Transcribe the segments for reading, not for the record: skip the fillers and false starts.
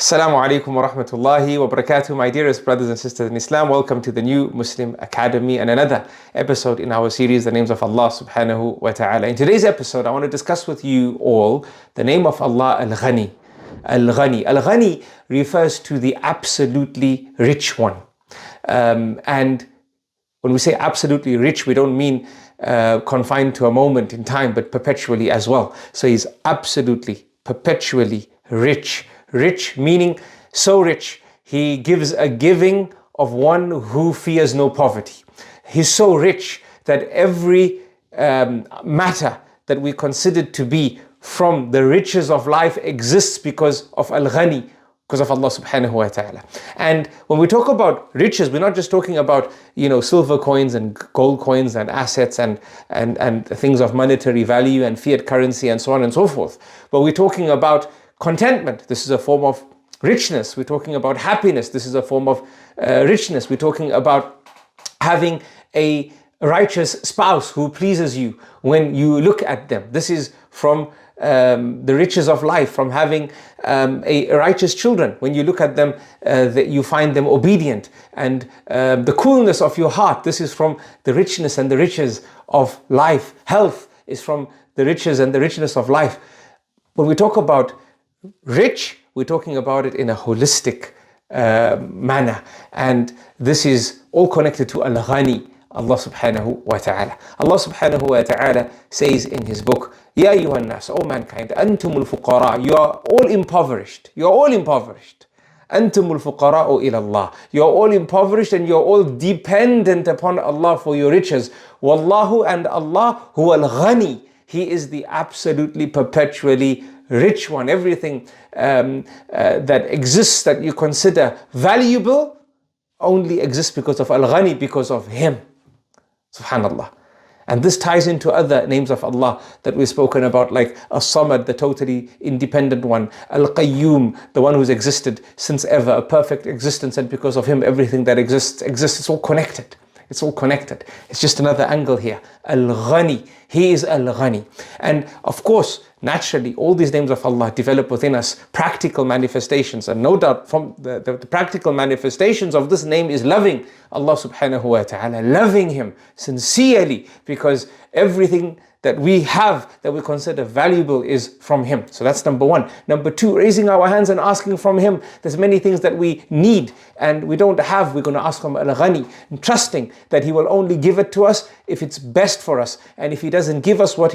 Assalamu alaikum wa rahmatullahi wa barakatuh, my dearest brothers and sisters in Islam. Welcome to the New Muslim Academy and another episode in our series, The Names of Allah subhanahu wa ta'ala. In today's episode, I want to discuss with you all the name of Allah, Al-Ghani. Al-Ghani. Al-Ghani refers to the absolutely rich one. And when we say absolutely rich, we don't mean confined to a moment in time, but perpetually as well. So he's absolutely, perpetually rich. Rich meaning so rich, he gives a giving of one who fears no poverty. He's so rich that every matter that we consider to be from the riches of life exists because of Al-Ghani, because of Allah subhanahu wa ta'ala. And when we talk about riches, we're not just talking about, silver coins and gold coins and assets and things of monetary value and fiat currency and so on and so forth. But we're talking about contentment. This is a form of richness. We're talking about happiness. This is a form of richness. We're talking about having a righteous spouse who pleases you when you look at them. This is from the riches of life, from having a righteous children. When you look at them, that you find them obedient. And the coolness of your heart, this is from the richness and the riches of life. Health is from the riches and the richness of life. When we talk about rich, we're talking about it in a holistic manner, and this is all connected to Al-Ghani, Allah subhanahu wa ta'ala. Allah subhanahu wa ta'ala says in his book, Ya ayyuhan nas, O mankind, antumul fuqara, you are all impoverished. You are all impoverished. Antumul fuqara'u ila Allah. You are all impoverished and you are all dependent upon Allah for your riches. Wallahu, and Allah, huwa al-Ghani. He is the absolutely perpetually rich one. Everything that exists that you consider valuable only exists because of Al-Ghani, because of him. Subhanallah. And this ties into other names of Allah that we've spoken about, like As-Samad, the totally independent one, Al-Qayyum, the one who's existed since ever, a perfect existence, and because of him everything that exists. It's all connected. It's all connected. It's just another angle here. Al-Ghani. He is Al-Ghani. And of course, naturally, all these names of Allah develop within us practical manifestations. And no doubt from the practical manifestations of this name is loving Allah subhanahu wa ta'ala, loving him sincerely, because everything that we have that we consider valuable is from him. So that's number one. Number two, raising our hands and asking from him. There's many things that we need and we don't have. We're going to ask from Al-Ghani, and trusting that he will only give it to us if it's best for us. And if he doesn't give us what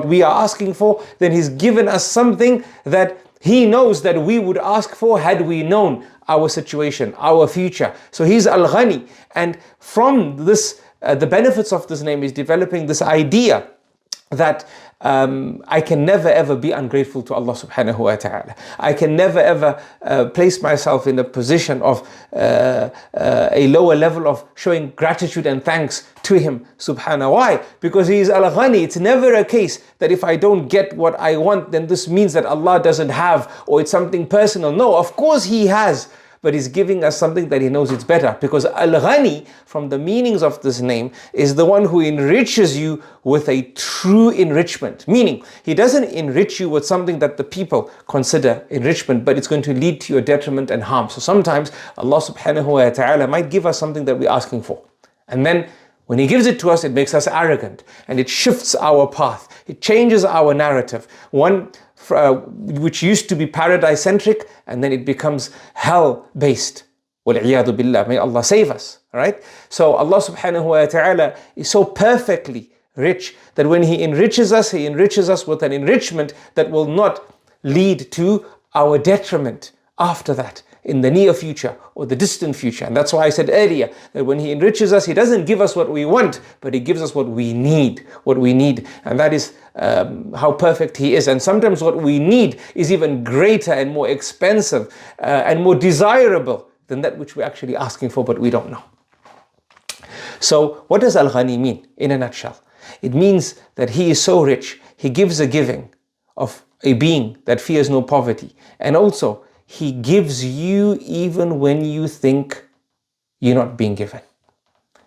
we are asking for, then he's given us something that he knows that we would ask for had we known our situation, our future. So he's Al-Ghani. And from this, the benefits of this name is developing this idea that I can never ever be ungrateful to Allah subhanahu wa ta'ala. I can never ever place myself in a position of a lower level of showing gratitude and thanks to him subhanahu. Why? Because he is Al-Ghani. It's never a case that if I don't get what I want, then this means that Allah doesn't have, or it's something personal. No, of course he has. But he's giving us something that he knows it's better. Because Al-Ghani, from the meanings of this name, is the one who enriches you with a true enrichment. Meaning, he doesn't enrich you with something that the people consider enrichment, but it's going to lead to your detriment and harm. So sometimes Allah subhanahu wa ta'ala might give us something that we're asking for. And then when he gives it to us, it makes us arrogant. And it shifts our path. It changes our narrative. One which used to be paradise-centric, and then it becomes hell-based. Wal-iyadu billah. May Allah save us. Right? So Allah subhanahu wa ta'ala is so perfectly rich that when he enriches us with an enrichment that will not lead to our detriment after that, in the near future or the distant future. And that's why I said earlier that when he enriches us, he doesn't give us what we want, but he gives us what we need. And that is how perfect he is. And sometimes what we need is even greater and more expensive and more desirable than that which we're actually asking for, but we don't know. So what does Al-Ghani mean in a nutshell? It means that he is so rich, he gives a giving of a being that fears no poverty. And also, he gives you even when you think you're not being given.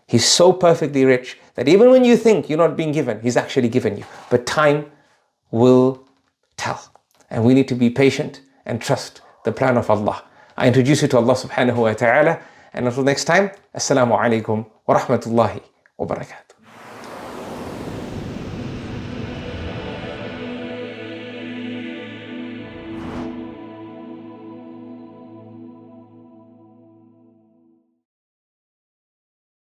He's so perfectly rich that even when you think you're not being given, he's actually given you. But time will tell. And we need to be patient and trust the plan of Allah. I introduce you to Allah subhanahu wa ta'ala. And until next time, Assalamu alaikum wa rahmatullahi wa barakatuh.